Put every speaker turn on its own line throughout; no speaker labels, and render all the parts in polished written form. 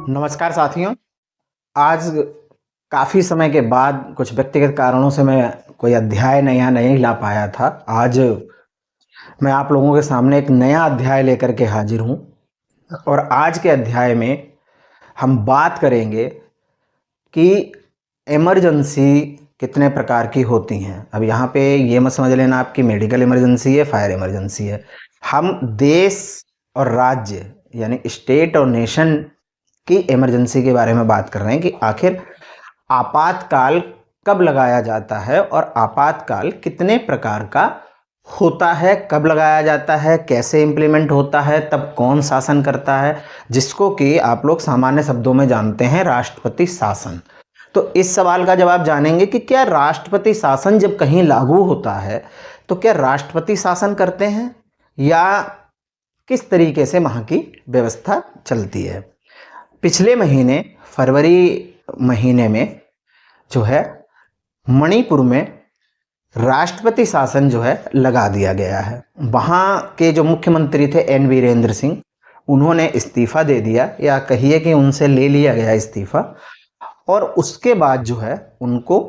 नमस्कार साथियों। आज काफ़ी समय के बाद कुछ व्यक्तिगत कारणों से मैं कोई अध्याय नया नहीं ला पाया था। आज मैं आप लोगों के सामने एक नया अध्याय लेकर के हाजिर हूँ और आज के अध्याय में हम बात करेंगे कि इमरजेंसी कितने प्रकार की होती हैं। अब यहाँ पे ये मत समझ लेना आपकी मेडिकल इमरजेंसी है, फायर इमरजेंसी है। हम देश और राज्य यानी स्टेट और नेशन की इमरजेंसी के बारे में बात कर रहे हैं कि आखिर आपातकाल कब लगाया जाता है और आपातकाल कितने प्रकार का होता है, कब लगाया जाता है, कैसे इम्प्लीमेंट होता है, तब कौन शासन करता है, जिसको कि आप लोग सामान्य शब्दों में जानते हैं राष्ट्रपति शासन। तो इस सवाल का जवाब जानेंगे कि क्या राष्ट्रपति शासन जब कहीं लागू होता है तो क्या राष्ट्रपति शासन करते हैं या किस तरीके से वहाँ की व्यवस्था चलती है। पिछले महीने फरवरी महीने में जो है मणिपुर में राष्ट्रपति शासन जो है लगा दिया गया है। वहाँ के जो मुख्यमंत्री थे एन वीरेंद्र सिंह, उन्होंने इस्तीफा दे दिया या कहिए कि उनसे ले लिया गया इस्तीफा और उसके बाद जो है उनको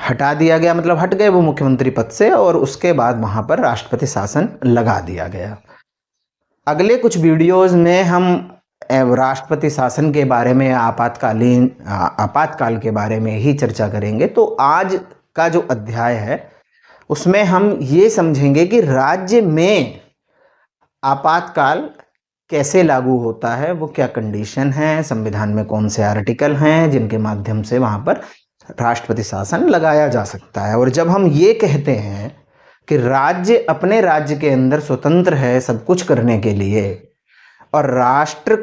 हटा दिया गया, मतलब हट गए वो मुख्यमंत्री पद से और उसके बाद वहाँ पर राष्ट्रपति शासन लगा दिया गया। अगले कुछ वीडियोस में हम राष्ट्रपति शासन के बारे में आपातकाल के बारे में ही चर्चा करेंगे। तो आज का जो अध्याय है उसमें हम ये समझेंगे कि राज्य में आपातकाल कैसे लागू होता है, वो क्या कंडीशन है, संविधान में कौन से आर्टिकल हैं जिनके माध्यम से वहाँ पर राष्ट्रपति शासन लगाया जा सकता है। और जब हम ये कहते हैं कि राज्य अपने राज्य के अंदर स्वतंत्र है सब कुछ करने के लिए और राष्ट्र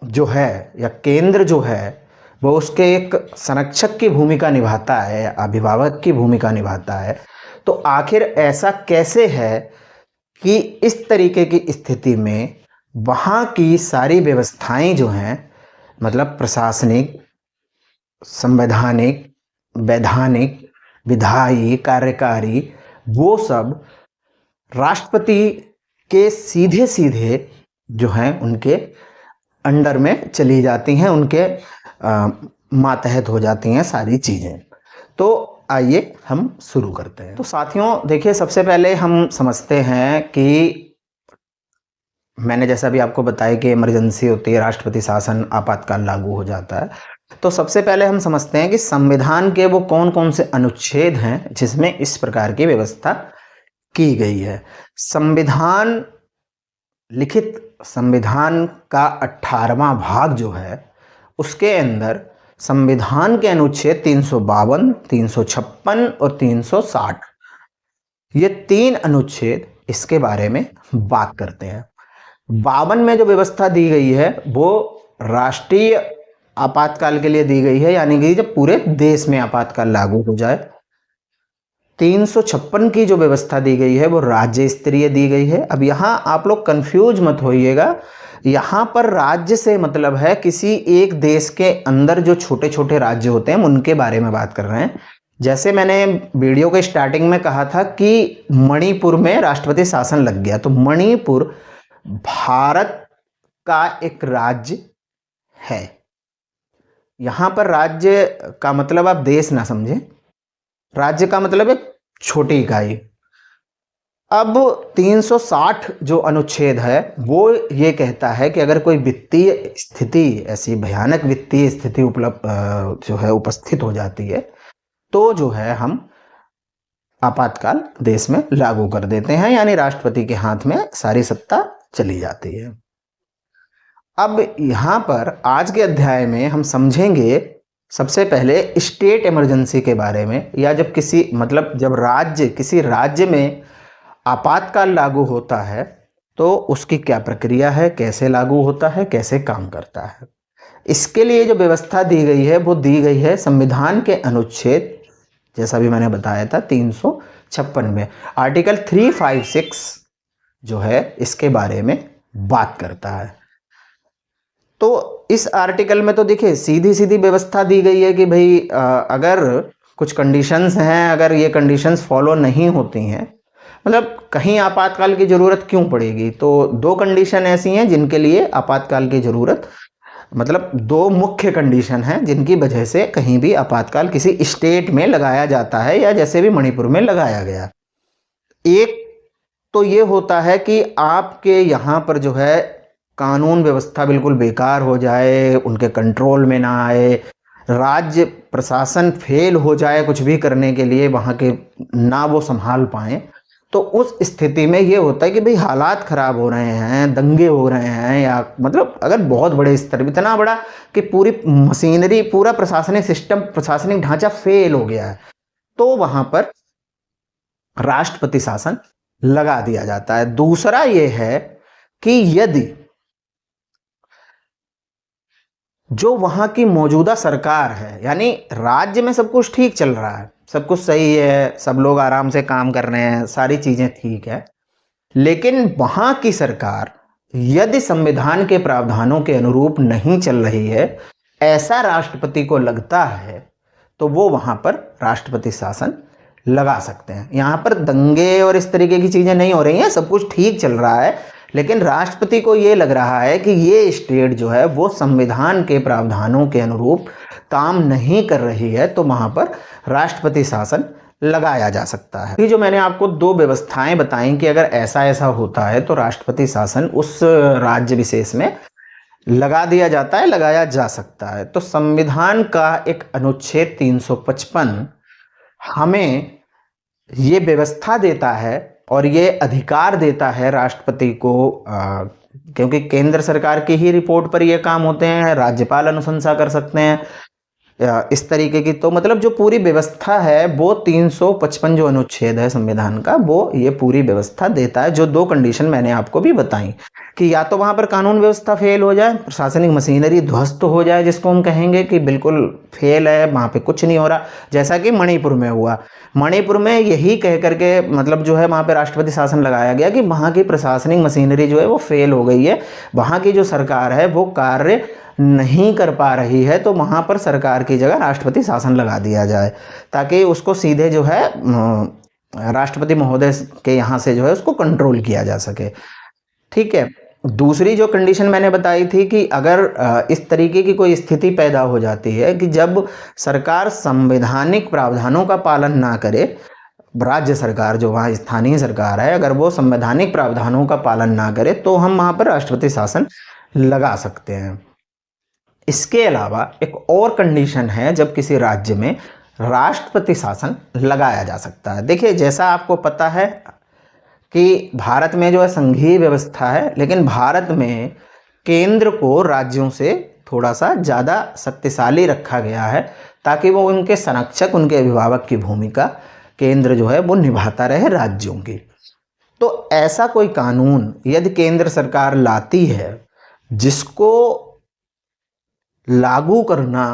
जो है या केंद्र जो है वो उसके एक संरक्षक की भूमिका निभाता है, अभिभावक की भूमिका निभाता है, तो आखिर ऐसा कैसे है कि इस तरीके की स्थिति में वहाँ की सारी व्यवस्थाएं जो हैं, मतलब प्रशासनिक, संवैधानिक, वैधानिक, विधायी, कार्यकारी, वो सब राष्ट्रपति के सीधे सीधे जो हैं उनके अंडर में चली जाती हैं, उनके मातहत हो जाती हैं सारी चीज़ें। तो आइए हम शुरू करते हैं। तो साथियों देखिए, सबसे पहले हम समझते हैं कि मैंने जैसा भी आपको बताया कि इमरजेंसी होती है, राष्ट्रपति शासन, आपातकाल लागू हो जाता है। तो सबसे पहले हम समझते हैं कि संविधान के वो कौन कौन से अनुच्छेद हैं जिसमें इस प्रकार की व्यवस्था की गई है। संविधान, लिखित संविधान का 18वां भाग जो है उसके अंदर संविधान के अनुच्छेद 352, 356 और 360, ये 3 अनुच्छेद इसके बारे में बात करते हैं। 52 में जो व्यवस्था दी गई है वो राष्ट्रीय आपातकाल के लिए दी गई है, यानी कि जब पूरे देश में आपातकाल लागू हो जाए। 356 की जो व्यवस्था दी गई है वो राज्य स्तरीय दी गई है। अब यहाँ आप लोग कंफ्यूज मत होइएगा, यहाँ पर राज्य से मतलब है किसी एक देश के अंदर जो छोटे छोटे राज्य होते हैं उनके बारे में बात कर रहे हैं। जैसे मैंने वीडियो के स्टार्टिंग में कहा था कि मणिपुर में राष्ट्रपति शासन लग गया, तो मणिपुर भारत का एक राज्य है। यहाँ पर राज्य का मतलब आप देश ना समझें, राज्य का मतलब एक छोटी इकाई। अब 360 जो अनुच्छेद है वो ये कहता है कि अगर कोई वित्तीय स्थिति, ऐसी भयानक वित्तीय स्थिति उपस्थित हो जाती है तो जो है हम आपातकाल देश में लागू कर देते हैं, यानी राष्ट्रपति के हाथ में सारी सत्ता चली जाती है। अब यहाँ पर आज के अध्याय में हम समझेंगे सबसे पहले स्टेट इमरजेंसी के बारे में, या जब किसी राज्य में आपातकाल लागू होता है तो उसकी क्या प्रक्रिया है, कैसे लागू होता है, कैसे काम करता है। इसके लिए जो व्यवस्था दी गई है वो दी गई है संविधान के अनुच्छेद, जैसा भी मैंने बताया था, 356 में आर्टिकल 356 जो है इसके बारे में बात करता है। तो इस आर्टिकल में तो देखिए सीधी सीधी व्यवस्था दी गई है कि भाई अगर कुछ कंडीशंस हैं, अगर ये कंडीशंस फॉलो नहीं होती हैं, मतलब कहीं आपातकाल की ज़रूरत क्यों पड़ेगी, तो 2 कंडीशन ऐसी हैं जिनके लिए आपातकाल की ज़रूरत मतलब दो मुख्य कंडीशन हैं जिनकी वजह से कहीं भी आपातकाल किसी स्टेट में लगाया जाता है, या जैसे भी मणिपुर में लगाया गया। एक तो ये होता है कि आपके यहाँ पर जो है कानून व्यवस्था बिल्कुल बेकार हो जाए, उनके कंट्रोल में ना आए, राज्य प्रशासन फेल हो जाए कुछ भी करने के लिए, वहाँ के ना वो संभाल पाए। तो उस स्थिति में ये होता है कि भाई हालात खराब हो रहे हैं, दंगे हो रहे हैं, या मतलब अगर बहुत बड़े स्तर पर, इतना बड़ा कि पूरी मशीनरी, पूरा प्रशासनिक सिस्टम, प्रशासनिक ढांचा फेल हो गया है, तो वहां पर राष्ट्रपति शासन लगा दिया जाता है। दूसरा ये है कि यदि जो वहां की मौजूदा सरकार है, यानी राज्य में सब कुछ ठीक चल रहा है, सब कुछ सही है, सब लोग आराम से काम कर रहे हैं, सारी चीजें ठीक है, लेकिन वहां की सरकार यदि संविधान के प्रावधानों के अनुरूप नहीं चल रही है, ऐसा राष्ट्रपति को लगता है, तो वो वहां पर राष्ट्रपति शासन लगा सकते हैं। यहां पर दंगे और इस तरीके की चीजें नहीं हो रही हैं, सब कुछ ठीक चल रहा है, लेकिन राष्ट्रपति को ये लग रहा है कि ये स्टेट जो है वो संविधान के प्रावधानों के अनुरूप काम नहीं कर रही है, तो वहां पर राष्ट्रपति शासन लगाया जा सकता है। ये जो मैंने आपको दो व्यवस्थाएं बताई कि अगर ऐसा ऐसा होता है तो राष्ट्रपति शासन उस राज्य विशेष में लगा दिया जाता है, लगाया जा सकता है। तो संविधान का एक अनुच्छेद 355 हमें ये व्यवस्था देता है और ये अधिकार देता है राष्ट्रपति को, क्योंकि केंद्र सरकार की ही रिपोर्ट पर ये काम होते हैं, राज्यपाल अनुशंसा कर सकते हैं इस तरीके की। तो मतलब जो पूरी व्यवस्था है वो 355 जो अनुच्छेद है संविधान का, वो ये पूरी व्यवस्था देता है। जो दो कंडीशन मैंने आपको भी बताई कि या तो वहां पर कानून व्यवस्था फेल हो जाए, प्रशासनिक मशीनरी ध्वस्त हो जाए, जिसको हम कहेंगे कि बिल्कुल फेल है, वहां पे कुछ नहीं हो रहा, जैसा कि मणिपुर में हुआ। मणिपुर में यही कह करके मतलब जो है वहां पे राष्ट्रपति शासन लगाया गया कि वहां की प्रशासनिक मशीनरी जो है वो फेल हो गई है, वहां की जो सरकार है वो कार्य नहीं कर पा रही है, तो वहां पर सरकार की जगह राष्ट्रपति शासन लगा दिया जाए, ताकि उसको सीधे जो है राष्ट्रपति महोदय के यहाँ से जो है उसको कंट्रोल किया जा सके। ठीक है। दूसरी जो कंडीशन मैंने बताई थी कि अगर इस तरीके की कोई स्थिति पैदा हो जाती है कि जब सरकार संवैधानिक प्रावधानों का पालन ना करे, राज्य सरकार जो वहाँ स्थानीय सरकार है अगर वो संवैधानिक प्रावधानों का पालन ना करे, तो हम वहाँ पर राष्ट्रपति शासन लगा सकते हैं। इसके अलावा एक और कंडीशन है जब किसी राज्य में राष्ट्रपति शासन लगाया जा सकता है। देखिए, जैसा आपको पता है कि भारत में जो है संघीय व्यवस्था है, लेकिन भारत में केंद्र को राज्यों से थोड़ा सा ज़्यादा शक्तिशाली रखा गया है, ताकि वो उनके संरक्षक, उनके अभिभावक की भूमिका केंद्र जो है वो निभाता रहे राज्यों की। तो ऐसा कोई कानून यदि केंद्र सरकार लाती है जिसको लागू करना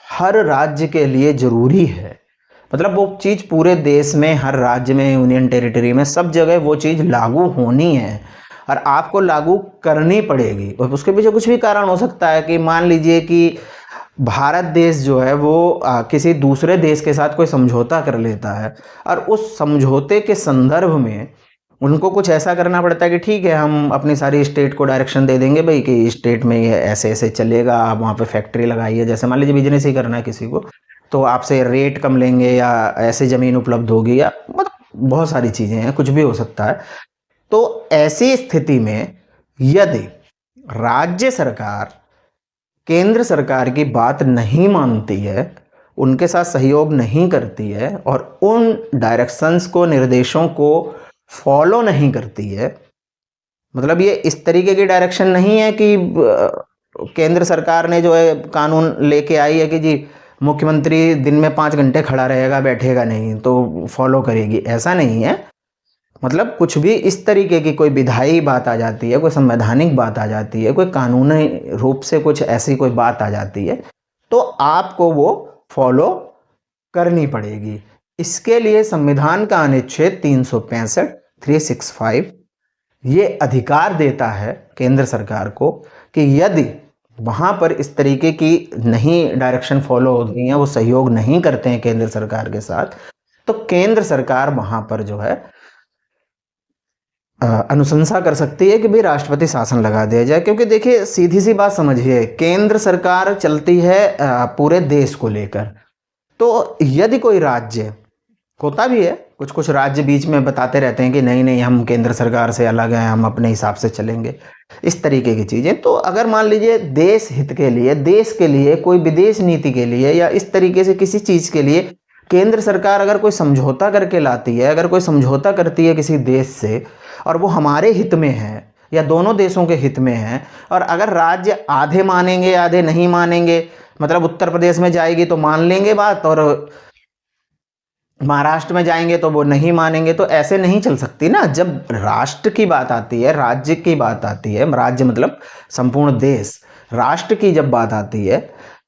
हर राज्य के लिए जरूरी है, मतलब वो चीज़ पूरे देश में, हर राज्य में, यूनियन टेरिटरी में, सब जगह वो चीज़ लागू होनी है और आपको लागू करनी पड़ेगी। और उसके पीछे कुछ भी कारण हो सकता है कि मान लीजिए कि भारत देश जो है वो किसी दूसरे देश के साथ कोई समझौता कर लेता है और उस समझौते के संदर्भ में उनको कुछ ऐसा करना पड़ता है कि ठीक है, हम अपनी सारी स्टेट को डायरेक्शन दे देंगे भाई कि स्टेट में ये ऐसे ऐसे चलेगा, आप वहाँ पे फैक्ट्री लगाइए। जैसे मान लीजिए बिजनेस ही करना है किसी को, तो आपसे रेट कम लेंगे या ऐसे ज़मीन उपलब्ध होगी, या मतलब बहुत सारी चीज़ें हैं, कुछ भी हो सकता है। तो ऐसी स्थिति में यदि राज्य सरकार केंद्र सरकार की बात नहीं मानती है, उनके साथ सहयोग नहीं करती है और उन डायरेक्शंस को, निर्देशों को फॉलो नहीं करती है, मतलब ये इस तरीके की डायरेक्शन नहीं है कि केंद्र सरकार ने जो है कानून लेके आई है कि जी मुख्यमंत्री दिन में 5 घंटे खड़ा रहेगा, बैठेगा नहीं, तो फॉलो करेगी, ऐसा नहीं है। मतलब कुछ भी इस तरीके की कोई विधायी बात आ जाती है, कोई संवैधानिक बात आ जाती है, कोई कानूनी रूप से कुछ ऐसी कोई बात आ जाती है, तो आपको वो फॉलो करनी पड़ेगी। इसके लिए संविधान का अनुच्छेद 365 ये अधिकार देता है केंद्र सरकार को कि यदि वहाँ पर इस तरीके की नहीं डायरेक्शन फॉलो होती हैं, वो सहयोग नहीं करते हैं केंद्र सरकार के साथ, तो केंद्र सरकार वहाँ पर जो है अनुशंसा कर सकती है कि भाई राष्ट्रपति शासन लगा दिया जाए। क्योंकि देखिए सीधी सी बात समझिए, केंद्र सरकार चलती है पूरे देश को लेकर। तो यदि कोई राज्य, होता भी है कुछ कुछ राज्य बीच में बताते रहते हैं कि नहीं नहीं हम केंद्र सरकार से अलग हैं, हम अपने हिसाब से चलेंगे, इस तरीके की चीज़ें। तो अगर मान लीजिए देश हित के लिए, देश के लिए, कोई विदेश नीति के लिए या इस तरीके से किसी चीज़ के लिए केंद्र सरकार अगर कोई समझौता करके लाती है, अगर कोई समझौता करती है किसी देश से और वो हमारे हित में है या दोनों देशों के हित में है, और अगर राज्य आधे मानेंगे आधे नहीं मानेंगे, मतलब उत्तर प्रदेश में जाएगी तो मान लेंगे बात और महाराष्ट्र में जाएंगे तो वो नहीं मानेंगे, तो ऐसे नहीं चल सकती ना। जब राष्ट्र की बात आती है, राज्य की बात आती है, राज्य मतलब संपूर्ण देश, राष्ट्र की जब बात आती है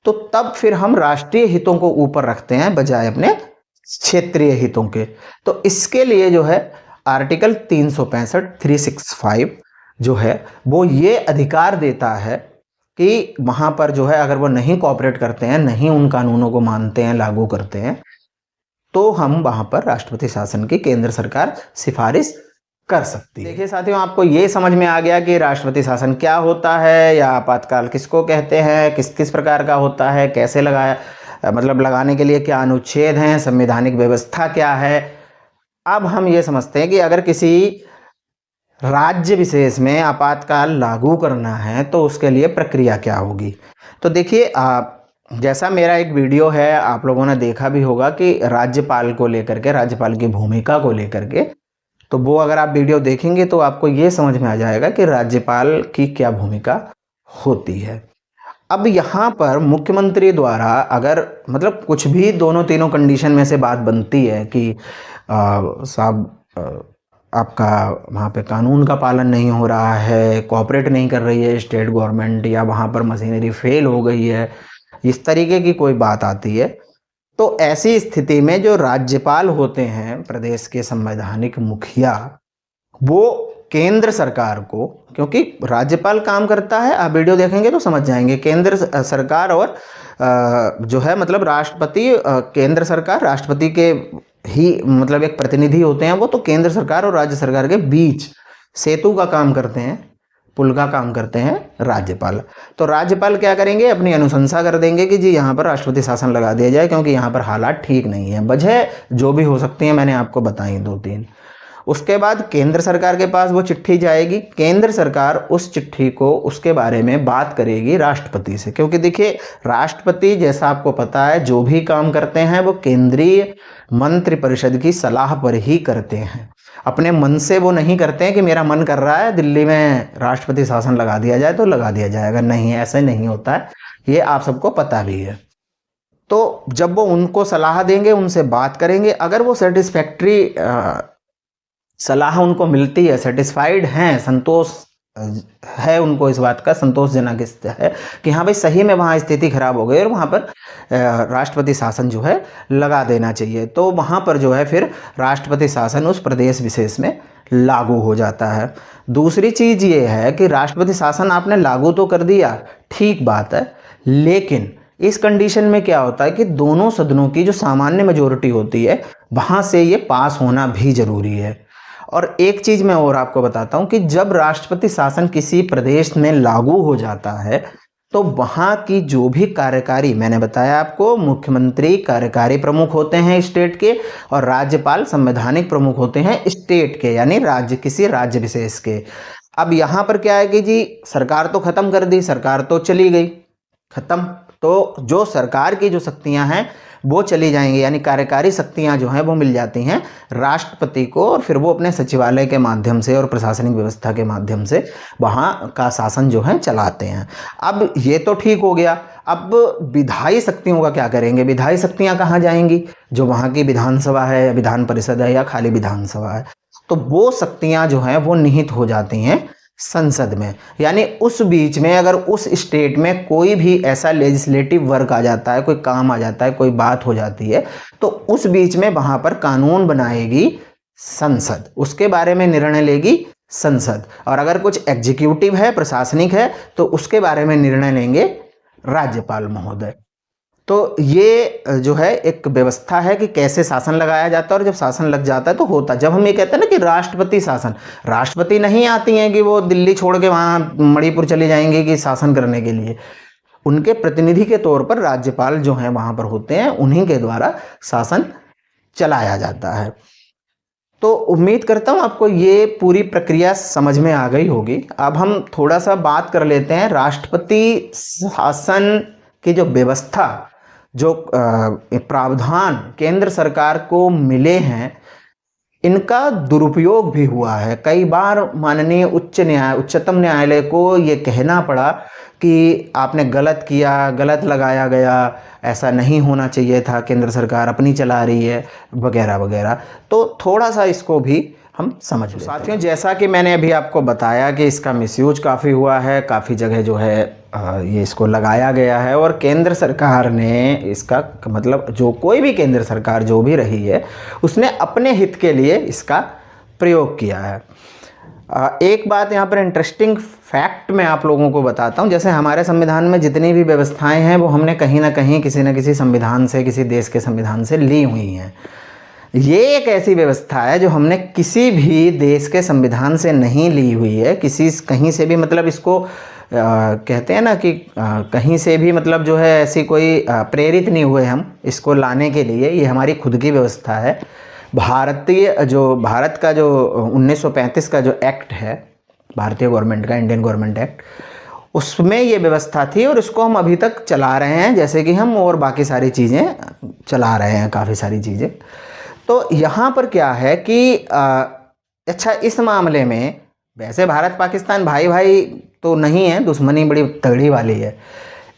तो तब फिर हम राष्ट्रीय हितों को ऊपर रखते हैं बजाय अपने क्षेत्रीय हितों के। तो इसके लिए जो है आर्टिकल 365 जो है वो ये अधिकार देता है कि वहां पर जो है अगर वो नहीं कोऑपरेट करते हैं, नहीं उन कानूनों को मानते हैं, लागू करते हैं, तो हम वहां पर राष्ट्रपति शासन की केंद्र सरकार सिफारिश कर सकती है। देखिए साथियों, आपको ये समझ में आ गया कि राष्ट्रपति शासन क्या होता है या आपातकाल किसको कहते हैं, किस किस प्रकार का होता है, कैसे लगाया, मतलब लगाने के लिए क्या अनुच्छेद हैं, संवैधानिक व्यवस्था क्या है। अब हम ये समझते हैं कि अगर किसी राज्य विशेष में आपातकाल लागू करना है तो उसके लिए प्रक्रिया क्या होगी। तो देखिए जैसा मेरा एक वीडियो है, आप लोगों ने देखा भी होगा कि राज्यपाल को लेकर के, राज्यपाल की भूमिका को लेकर के, तो वो अगर आप वीडियो देखेंगे तो आपको ये समझ में आ जाएगा कि राज्यपाल की क्या भूमिका होती है। अब यहाँ पर मुख्यमंत्री द्वारा अगर मतलब कुछ भी दोनों तीनों कंडीशन में से बात बनती है कि साहब आपका वहाँ पे कानून का पालन नहीं हो रहा है, कोऑपरेट नहीं कर रही है स्टेट गवर्नमेंट, या वहाँ पर मशीनरी फेल हो गई है, इस तरीके की कोई बात आती है, तो ऐसी स्थिति में जो राज्यपाल होते हैं प्रदेश के संवैधानिक मुखिया, वो केंद्र सरकार को, क्योंकि राज्यपाल काम करता है, आप वीडियो देखेंगे तो समझ जाएंगे, केंद्र सरकार और जो है मतलब राष्ट्रपति, केंद्र सरकार राष्ट्रपति के ही मतलब एक प्रतिनिधि होते हैं वो, तो केंद्र सरकार और राज्य सरकार के बीच सेतु का काम करते हैं, पुल का काम करते हैं राज्यपाल। तो राज्यपाल क्या करेंगे, अपनी अनुशंसा कर देंगे कि जी यहाँ पर राष्ट्रपति शासन लगा दिया जाए क्योंकि यहाँ पर हालात ठीक नहीं है। वजह जो भी हो सकती है मैंने आपको बताई 2-3। उसके बाद केंद्र सरकार के पास वो चिट्ठी जाएगी, केंद्र सरकार उस चिट्ठी को, उसके बारे में बात करेगी राष्ट्रपति से, क्योंकि देखिए राष्ट्रपति जैसा आपको पता है जो भी काम करते हैं वो केंद्रीय मंत्रिपरिषद की सलाह पर ही करते हैं। अपने मन से वो नहीं करते हैं कि मेरा मन कर रहा है दिल्ली में राष्ट्रपति शासन लगा दिया जाए तो लगा दिया जाएगा, नहीं, ऐसे नहीं होता है, ये आप सबको पता भी है। तो जब वो उनको सलाह देंगे, उनसे बात करेंगे, अगर वो सेटिस्फैक्ट्री सलाह उनको मिलती है, सेटिस्फाइड हैं, संतोष है उनको इस बात का, संतोषजनक है कि हाँ भाई सही में वहाँ स्थिति खराब हो गई और वहाँ पर राष्ट्रपति शासन जो है लगा देना चाहिए, तो वहाँ पर जो है फिर राष्ट्रपति शासन उस प्रदेश विशेष में लागू हो जाता है। दूसरी चीज़ ये है कि राष्ट्रपति शासन आपने लागू तो कर दिया, ठीक बात है, लेकिन इस कंडीशन में क्या होता है कि दोनों सदनों की जो सामान्य मेजोरिटी होती है वहाँ से ये पास होना भी जरूरी है। और एक चीज़ मैं और आपको बताता हूँ कि जब राष्ट्रपति शासन किसी प्रदेश में लागू हो जाता है तो वहाँ की जो भी कार्यकारी, मैंने बताया आपको, मुख्यमंत्री कार्यकारी प्रमुख होते हैं स्टेट के और राज्यपाल संवैधानिक प्रमुख होते हैं स्टेट के, यानी राज्य, किसी राज्य विशेष के। अब यहाँ पर क्या है कि जी सरकार तो खत्म कर दी, सरकार तो चली गई, खत्म, तो जो सरकार की जो शक्तियाँ हैं वो चली जाएंगी, यानी कार्यकारी शक्तियां जो हैं वो मिल जाती हैं राष्ट्रपति को, और फिर वो अपने सचिवालय के माध्यम से और प्रशासनिक व्यवस्था के माध्यम से वहाँ का शासन जो है चलाते हैं। अब ये तो ठीक हो गया, अब विधायी शक्तियों का क्या करेंगे, विधायी शक्तियाँ कहाँ जाएंगी, जो वहाँ की विधानसभा है या विधान परिषद है या खाली विधानसभा है, तो वो शक्तियाँ जो हैं वो निहित हो जाती हैं संसद में। यानी उस बीच में अगर उस स्टेट में कोई भी ऐसा लेजिस्लेटिव वर्क आ जाता है, कोई काम आ जाता है, कोई बात हो जाती है, तो उस बीच में वहां पर कानून बनाएगी संसद, उसके बारे में निर्णय लेगी संसद, और अगर कुछ एग्जीक्यूटिव है, प्रशासनिक है, तो उसके बारे में निर्णय लेंगे राज्यपाल महोदय। तो ये जो है एक व्यवस्था है कि कैसे शासन लगाया जाता है, और जब शासन लग जाता है तो होता, जब हम ये कहते हैं ना कि राष्ट्रपति शासन, राष्ट्रपति नहीं आती हैं कि वो दिल्ली छोड़ के वहाँ मणिपुर चली जाएंगी कि शासन करने के लिए, उनके प्रतिनिधि के तौर पर राज्यपाल जो हैं वहाँ पर होते हैं, उन्हीं के द्वारा शासन चलाया जाता है। तो उम्मीद करता हूँ आपको ये पूरी प्रक्रिया समझ में आ गई होगी। अब हम थोड़ा सा बात कर लेते हैं राष्ट्रपति शासन की जो व्यवस्था, जो प्रावधान केंद्र सरकार को मिले हैं, इनका दुरुपयोग भी हुआ है। कई बार माननीय उच्चतम न्यायालय को ये कहना पड़ा कि आपने गलत किया, गलत लगाया गया, ऐसा नहीं होना चाहिए था, केंद्र सरकार अपनी चला रही है, वगैरह वगैरह। तो थोड़ा सा इसको भी हम समझ लेते हैं। साथियों, जैसा कि मैंने अभी आपको बताया कि इसका मिसयूज काफ़ी हुआ है, काफ़ी जगह जो है ये इसको लगाया गया है, और केंद्र सरकार ने इसका मतलब जो कोई भी केंद्र सरकार जो भी रही है, उसने अपने हित के लिए इसका प्रयोग किया है। एक बात यहाँ पर इंटरेस्टिंग फैक्ट मैं आप लोगों को बताता हूँ। जैसे हमारे संविधान में जितनी भी व्यवस्थाएं हैं वो हमने कहीं ना कहीं किसी न किसी संविधान से, किसी देश के संविधान से ली हुई हैं। ये एक ऐसी व्यवस्था है जो हमने किसी भी देश के संविधान से नहीं ली हुई है, किसी कहीं से भी, मतलब इसको कहते हैं ना कि कहीं से भी मतलब जो है ऐसी कोई प्रेरित नहीं हुए हम इसको लाने के लिए। ये हमारी खुद की व्यवस्था है। भारत का जो 1935 का जो एक्ट है, भारतीय गवर्नमेंट का, इंडियन गवर्नमेंट एक्ट, उसमें ये व्यवस्था थी और इसको हम अभी तक चला रहे हैं, जैसे कि हम और बाकी सारी चीज़ें चला रहे हैं, काफ़ी सारी चीज़ें। तो यहाँ पर क्या है कि अच्छा, इस मामले में वैसे भारत पाकिस्तान भाई भाई तो नहीं है, दुश्मनी बड़ी तगड़ी वाली है।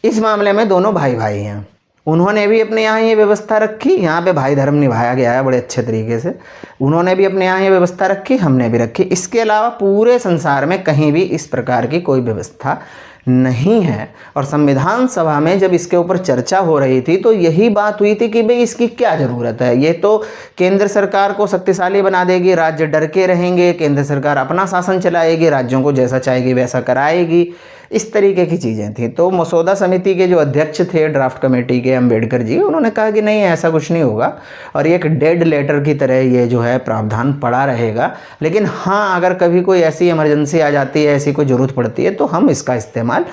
इस मामले में दोनों भाई भाई हैं। उन्होंने भी अपने यहाँ ये व्यवस्था रखी, यहाँ पे भाई धर्म निभाया गया है बड़े अच्छे तरीके से। उन्होंने भी अपने यहाँ ये व्यवस्था रखी, हमने भी रखी। इसके अलावा पूरे संसार में कहीं भी इस प्रकार की कोई व्यवस्था नहीं है। और संविधान सभा में जब इसके ऊपर चर्चा हो रही थी तो यही बात हुई थी कि भाई इसकी क्या ज़रूरत है, ये तो केंद्र सरकार को शक्तिशाली बना देगी, राज्य डर के रहेंगे, केंद्र सरकार अपना शासन चलाएगी, राज्यों को जैसा चाहेगी वैसा कराएगी, इस तरीके की चीज़ें थी। तो मसौदा समिति के जो अध्यक्ष थे ड्राफ्ट कमेटी के, अम्बेडकर जी, उन्होंने कहा कि नहीं, ऐसा कुछ नहीं होगा और एक डेड लेटर की तरह ये जो है प्रावधान पड़ा रहेगा। लेकिन हाँ, अगर कभी कोई ऐसी इमरजेंसी आ जाती है, ऐसी कोई ज़रूरत पड़ती है तो हम इसका इस्तेमाल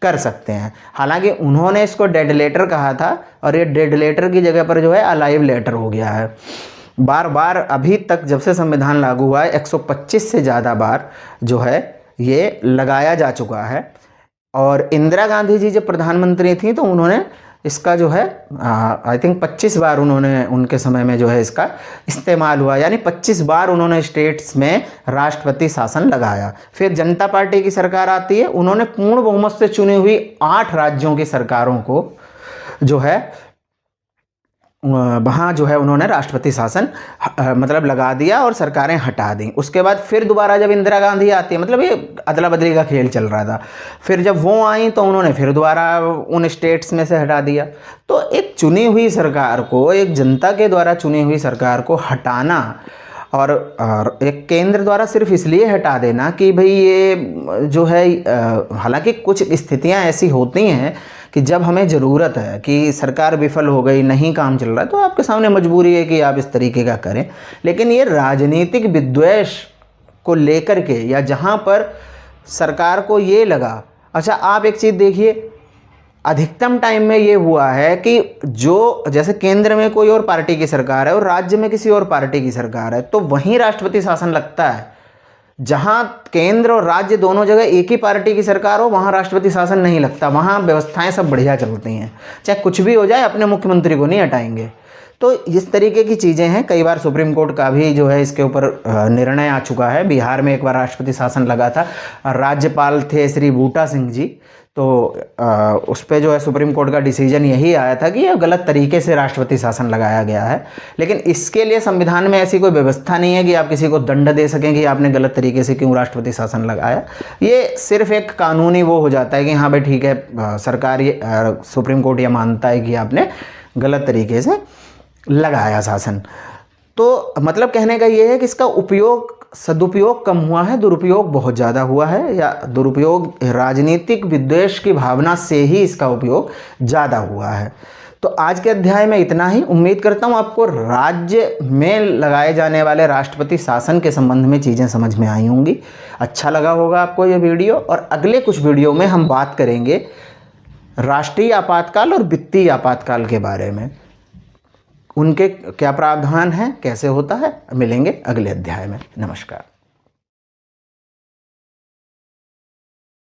कर सकते हैं। हालांकि उन्होंने इसको डेड लेटर कहा था और ये डेड लेटर की जगह पर जो है अलाइव लेटर हो गया है। बार बार अभी तक जब से संविधान लागू हुआ है 125 से ज़्यादा बार जो है ये लगाया जा चुका है। और इंदिरा गांधी जी जब प्रधानमंत्री थी तो उन्होंने इसका जो है आई थिंक 25 बार उन्होंने, उनके समय में जो है इसका इस्तेमाल हुआ, यानी 25 बार उन्होंने स्टेट्स में राष्ट्रपति शासन लगाया। फिर जनता पार्टी की सरकार आती है, उन्होंने पूर्ण बहुमत से चुनी हुई 8 राज्यों की सरकारों को जो है वहाँ जो है उन्होंने राष्ट्रपति शासन मतलब लगा दिया और सरकारें हटा दी। उसके बाद फिर दोबारा जब इंदिरा गांधी आती है, मतलब ये अदला बदली का खेल चल रहा था, फिर जब वो आई तो उन्होंने फिर दोबारा उन स्टेट्स में से हटा दिया। तो एक चुनी हुई सरकार को, एक जनता के द्वारा चुनी हुई सरकार को हटाना और एक केंद्र द्वारा सिर्फ इसलिए हटा देना कि भाई ये जो है, हालांकि कुछ स्थितियां ऐसी होती हैं कि जब हमें ज़रूरत है कि सरकार विफल हो गई, नहीं काम चल रहा है, तो आपके सामने मजबूरी है कि आप इस तरीके का करें। लेकिन ये राजनीतिक विद्वेष को लेकर के, या जहाँ पर सरकार को ये लगा, अच्छा आप एक चीज़ देखिए, अधिकतम टाइम में ये हुआ है कि जो जैसे केंद्र में कोई और पार्टी की सरकार है और राज्य में किसी और पार्टी की सरकार है, तो वहीं राष्ट्रपति शासन लगता है। जहां केंद्र और राज्य दोनों जगह एक ही पार्टी की सरकार हो, वहां राष्ट्रपति शासन नहीं लगता, वहां व्यवस्थाएं सब बढ़िया चलती हैं, चाहे कुछ भी हो जाए, अपने मुख्यमंत्री को नहीं हटाएंगे। तो इस तरीके की चीज़ें हैं। कई बार सुप्रीम कोर्ट का भी जो है इसके ऊपर निर्णय आ चुका है। बिहार में एक बार राष्ट्रपति शासन लगा था, राज्यपाल थे श्री बूटा सिंह जी, तो उस पर जो है सुप्रीम कोर्ट का डिसीजन यही आया था कि यह गलत तरीके से राष्ट्रपति शासन लगाया गया है। लेकिन इसके लिए संविधान में ऐसी कोई व्यवस्था नहीं है कि आप किसी को दंड दे सकें कि आपने गलत तरीके से क्यों राष्ट्रपति शासन लगाया। ये सिर्फ एक कानूनी वो हो जाता है कि हाँ भाई ठीक है, सरकार ये सुप्रीम कोर्ट यह मानता है कि आपने गलत तरीके से लगाया शासन। तो मतलब कहने का ये है कि इसका उपयोग, सदुपयोग कम हुआ है, दुरुपयोग बहुत ज़्यादा हुआ है, या दुरुपयोग राजनीतिक विद्वेष की भावना से ही इसका उपयोग ज़्यादा हुआ है। तो आज के अध्याय में इतना ही। उम्मीद करता हूँ आपको राज्य में लगाए जाने वाले राष्ट्रपति शासन के संबंध में चीज़ें समझ में आई होंगी। अच्छा लगा होगा आपको ये वीडियो, और अगले कुछ वीडियो में हम बात करेंगे राष्ट्रीय आपातकाल और वित्तीय आपातकाल के बारे में। उनके क्या प्रावधान हैं, कैसे होता है, मिलेंगे अगले अध्याय में। नमस्कार।